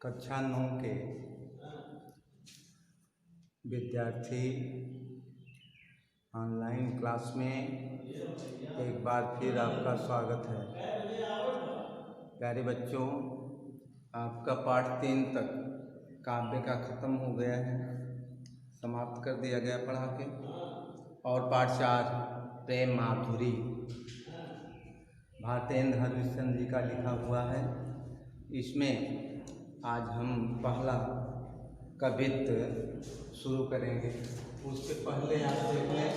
कक्षा 9 के विद्यार्थी ऑनलाइन क्लास में एक बार फिर आपका स्वागत है। प्यारे बच्चों, आपका पाठ 3 तक काव्य का ख़त्म हो गया है, समाप्त कर दिया गया पढ़ा के। और पाठ 4 प्रेम माधुरी भारतेंद्र हरिश्चंद्र जी का लिखा हुआ है। इसमें आज हम पहला कवित्व शुरू करेंगे। उससे पहले आप देख लें,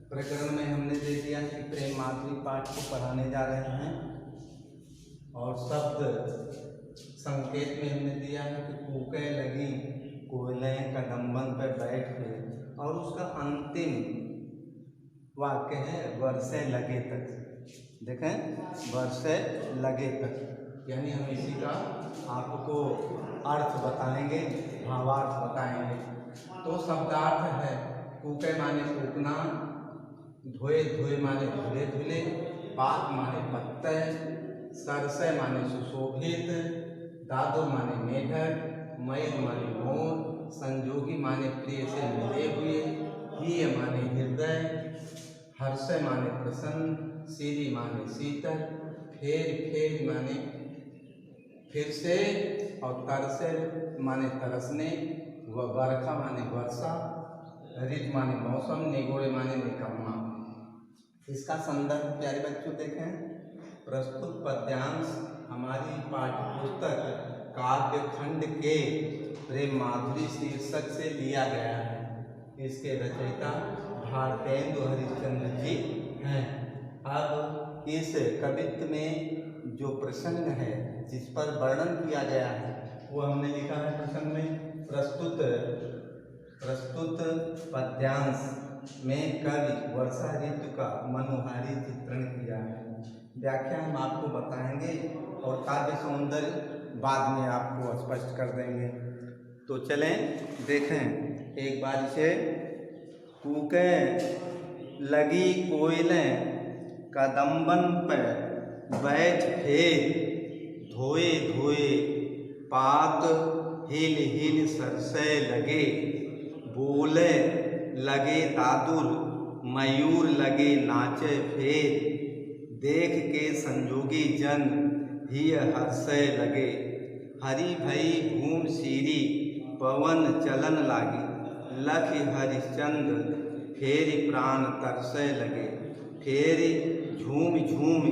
प्रकरण में हमने दे दिया कि प्रेम माधुरी पाठ को पढ़ाने जा रहे हैं और शब्द संकेत में हमने दिया है कि कूके लगी कोयलें कदम्बन पर बैठ के, और उसका अंतिम वाक्य है वर्षे लगे तक। देखें, वर्षे लगे तक, यानी हम इसी का आपको अर्थ बताएंगे, भावार्थ बताएंगे। तो शब्दार्थ है कूके माने कूकना, धोए धोए माने धुले धुले, पात माने पत्ते, सरसे माने सुशोभित, दादो माने मेढक, मयूर माने मोर, संजोगी माने प्रिय से मिले हुए, हिय माने हृदय, हर्षय माने प्रसन्न, सीरी माने शीतल, फेर फेर माने फिर से, और तरसे माने तरसने, व बरखा माने वर्षा, ऋतु माने मौसम, निगोड़े माने निकम्मा। इसका संदर्भ प्यारे बच्चों देखें, प्रस्तुत पद्यांश हमारी पाठ्य पुस्तक काव्य खंड के प्रेम माधुरी शीर्षक से लिया गया है। इसके रचयिता भारतेंद्र हरिश्चंद्र जी हैं। अब इस कवित्व में जो प्रसंग है जिस पर वर्णन किया गया है वो हमने लिखा है प्रसंग में, प्रस्तुत पद्यांश में कवि वर्षा ऋतु का मनोहारी चित्रण किया है। व्याख्या हम आपको बताएंगे और काव्य सौंदर्य बाद में आपको स्पष्ट कर देंगे। तो चलें देखें एक बार इसे। कूके लगी कोयलें कदम्बन पर बैठ फेर, धोए धोए पात हिल हिल सरसे लगे, बोले लगे दादुर मयूर लगे नाचे फेर, देख के संजोगी जन हिय हर्षय लगे, हरि भई भूम सीरी पवन चलन लागी, लख हरिश्चंद्र फेरि प्राण तरसय लगे, फेरि झूम झूम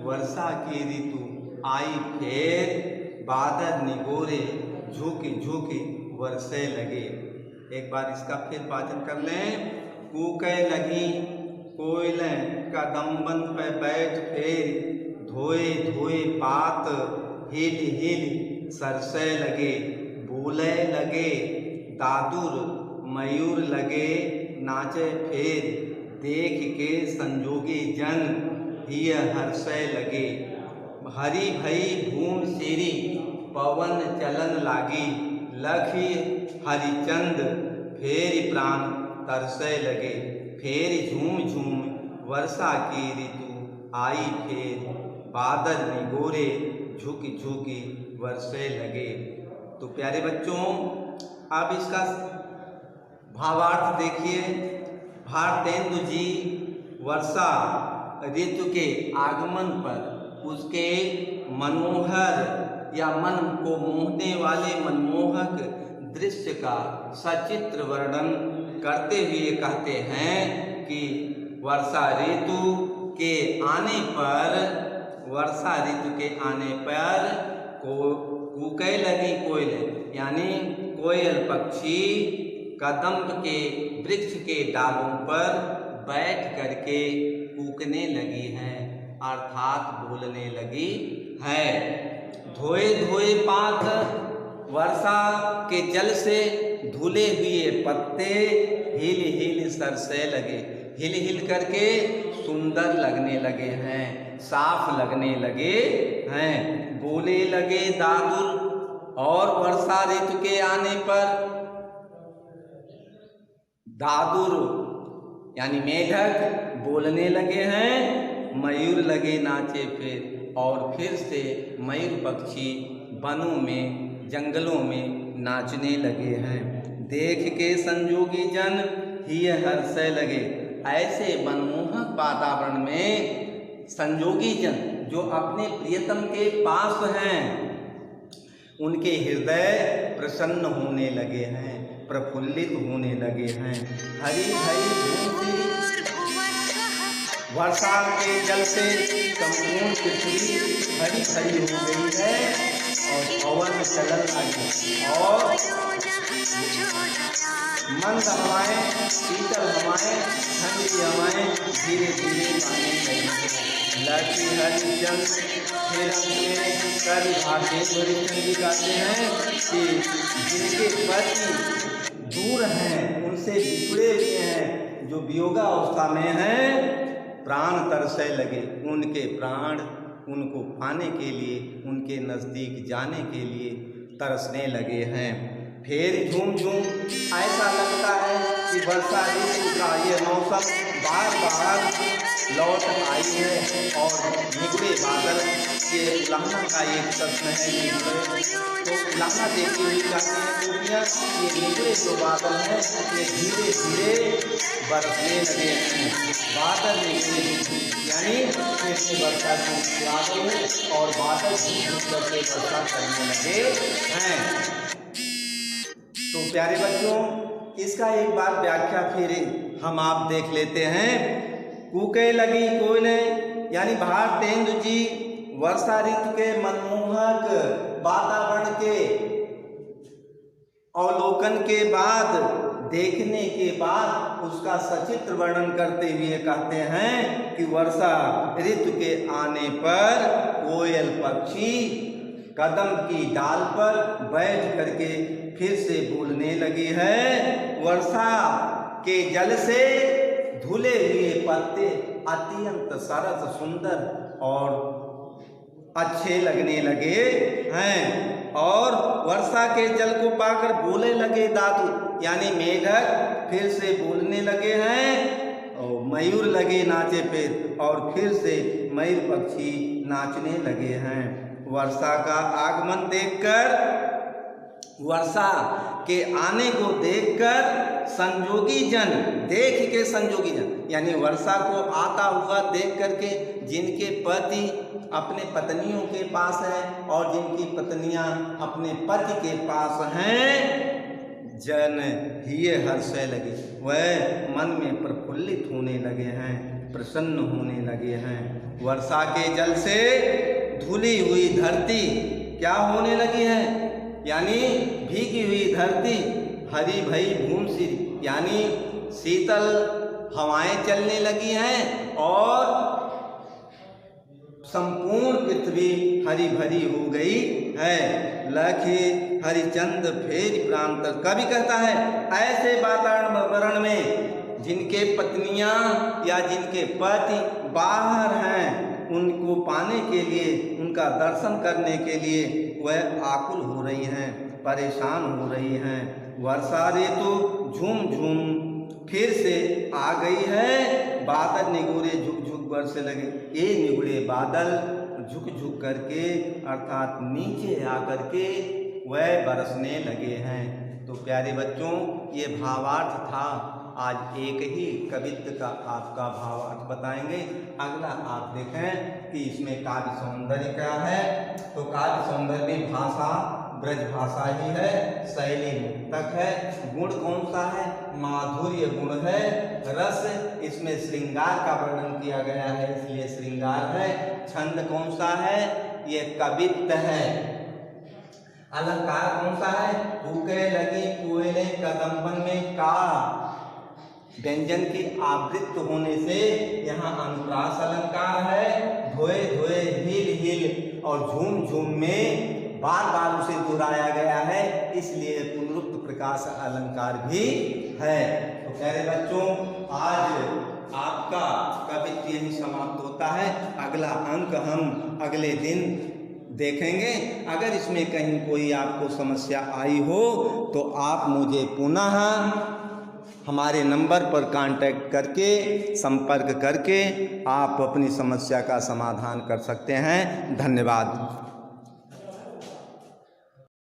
वर्षा की ऋतु आई फेर, बादल निगोरे झुक झुक वर्षे लगे। एक बार इसका फिर वाचन कर लें। कूके लगी कोयलें कदम्बन पे बैठ फेर, धोए धोए पात हिल हिल सरसे लगे, बोले लगे दादुर मयूर लगे नाचे फेर, देख के संजोगी जन हिय हर्षय लगे, हरि भई भूम सीरी पवन चलन लागी, लखी हरिचंद फेरि प्राण तरसय लगे, फेर झूम झूम वर्षा की ऋतु आई फेर, बादल निगोरे झुक झुक वर्षे लगे। तो प्यारे बच्चों, अब इसका भावार्थ देखिए। भारतेंदु जी वर्षा ऋतु के आगमन पर उसके मनोहर या मन को मोहने वाले मनमोहक दृश्य का सचित्र वर्णन करते हुए कहते हैं कि वर्षा ऋतु के आने पर, वर्षा ऋतु के आने पर कूके लगी कोयल, यानी कोयल पक्षी कदम्ब के वृक्ष के डालों पर बैठ करके कूकने लगी है, अर्थात बोलने लगी है। धोए धोए पात, वर्षा के जल से धुले हुए पत्ते हिल हिल सरसे लगे, हिल हिल करके सुंदर लगने लगे हैं, साफ लगने लगे हैं। बोले लगे दादुर, और वर्षा ऋतु के आने पर दादुर यानी मेढक बोलने लगे हैं, मयूर लगे नाचे फिर, और फिर से मयूर पक्षी वनों में जंगलों में नाचने लगे हैं। देख के संजोगी जन हिय हर्षै लगे। ऐसे मनमोहक वातावरण में संजोगी जन जो अपने प्रियतम के पास हैं उनके हृदय प्रसन्न होने लगे हैं, प्रफुल्लित होने लगे हैं। हरि हरि भूमि वर्षा के जल से संपूर्ण पृथ्वी हरी भरी हो गई है और पवन चलन लगी और मंद हवाएं, शीतल हवाएं, ठंडी हवाएं धीरे धीरे आने लगी है। लड़की हरिचंद फिर अपने कवि भागेश्वरी जी कहते हैं कि जिनके पति दूर हैं, उनसे बिछड़े हुए हैं, जो वियोगावस्था में हैं, प्राण तरसे लगे। उनके प्राण उनको पाने के लिए, उनके नज़दीक जाने के लिए तरसने लगे हैं। फिर झूम झूम ऐसा लगता है कि वर्षा ऋतु का ये मौसम बार बार लौट आई है और निकले बादल के उल्लंघन का एक प्रश्न है। तो उल्लंघन देखी हुई जाती है दुनिया, ये निकले जो बादल हैं ये धीरे धीरे बरसने लगे हैं। बादल निकले यानी फिर से वर्षा की बादल है और बादल करके वर्षा करने लगे हैं। तो प्यारे बच्चों, इसका एक बार व्याख्या फिर हम आप देख लेते हैं। कूके लगी कोयले यानी भारतेंदु जी वर्षा ऋतु के मनमोहक वातावरण के अवलोकन के बाद, देखने के बाद उसका सचित्र वर्णन करते हुए कहते हैं कि वर्षा ऋतु के आने पर कोयल पक्षी कदम की डाल पर बैठ करके फिर से बोलने लगी है। वर्षा के जल से धुले हुए पत्ते अत्यंत सरस, सुंदर और अच्छे लगने लगे हैं और वर्षा के जल को पाकर बोले लगे दादू यानी मेढक फिर से बोलने लगे हैं और मयूर लगे नाचे फिर और फिर से मयूर पक्षी नाचने लगे हैं। वर्षा का आगमन देखकर, वर्षा के आने को देखकर संजोगी जन, देख के संजोगी जन यानी वर्षा को आता हुआ देख करके जिनके पति अपने पत्नियों के पास हैं और जिनकी पत्नियां अपने पति के पास हैं, जन हिय हर्षै लगे, वह मन में प्रफुल्लित होने लगे हैं, प्रसन्न होने लगे हैं। वर्षा के जल से धुली हुई धरती क्या होने लगी है यानी भीगी हुई धरती हरी भरी भूमि यानी शीतल हवाएं चलने लगी हैं और संपूर्ण पृथ्वी हरी भरी हो गई है। लखे हरिचंद फेर प्रांत, कवि कहता है ऐसे वातावरण में जिनके पत्नियां या जिनके पति बाहर हैं, उनको पाने के लिए, उनका दर्शन करने के लिए वह आकुल हो रही हैं, परेशान हो रही हैं। वर्षा ऋतु झूम झूम फिर से आ गई है, बादल निगुरे झुक झुक बरसे लगे। ये निगुरे बादल झुक झुक करके अर्थात नीचे आकर के वह बरसने लगे हैं। तो प्यारे बच्चों, ये भावार्थ था। आज एक ही कवित्व का आपका भावार्थ बताएंगे। अगला आप देखें कि इसमें काव्य सौंदर्य क्या है। तो काव्य सौंदर्य में भाषा ब्रज भाषा ही है, शैली मुक्तक है, गुण कौन सा है, माधुर्य गुण है, रस इसमें श्रृंगार का वर्णन किया गया है इसलिए श्रृंगार है, छंद कौन सा है, ये कवित्व है, अलंकार कौन सा है, कूके लगी कोयले कदम्बन में का, व्यंजन की आवृत्त होने से यहाँ अनुप्रास अलंकार है, धोए धोए हिल हिल और झूम झूम में बार बार उसे दोहराया गया है इसलिए पुनरुक्त प्रकाश अलंकार भी है। तो प्यारे बच्चों, आज आपका कवित्व यही समाप्त होता है। अगला अंक हम अगले दिन देखेंगे। अगर इसमें कहीं कोई आपको समस्या आई हो तो आप मुझे पुनः हमारे नंबर पर कांटेक्ट करके, संपर्क करके आप अपनी समस्या का समाधान कर सकते हैं। धन्यवाद।